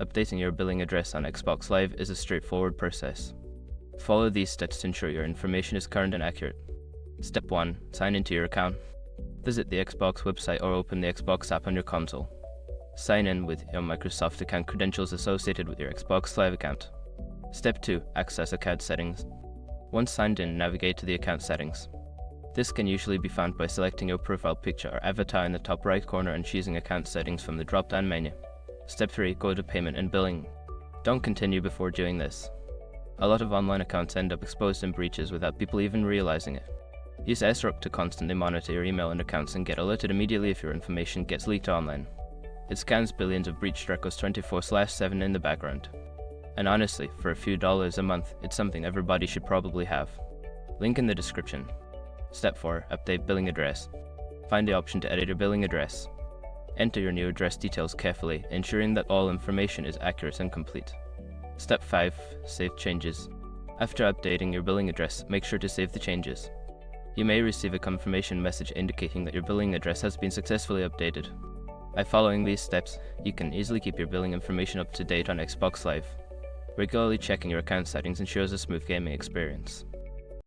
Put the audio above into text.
Updating your billing address on Xbox Live is a straightforward process. Follow these steps to ensure your information is current and accurate. Step 1. Sign into your account. Visit the Xbox website or open the Xbox app on your console. Sign in with your Microsoft account credentials associated with your Xbox Live account. Step 2. Access account settings. Once signed in, navigate to the account settings. This can usually be found by selecting your profile picture or avatar in the top right corner and choosing account settings from the drop-down menu. Step 3. Go to payment and billing. Don't continue before doing this. A lot of online accounts end up exposed in breaches without people even realizing it. Use SRUC to constantly monitor your email and accounts and get alerted immediately if your information gets leaked online. It scans billions of breached records 24/7 in the background. And honestly, for a few dollars a month, it's something everybody should probably have. Link in the description. Step 4. Update billing address. Find the option to edit your billing address. Enter your new address details carefully, ensuring that all information is accurate and complete. Step 5. Save changes. After updating your billing address, make sure to save the changes. You may receive a confirmation message indicating that your billing address has been successfully updated. By following these steps, you can easily keep your billing information up to date on Xbox Live. Regularly checking your account settings ensures a smooth gaming experience.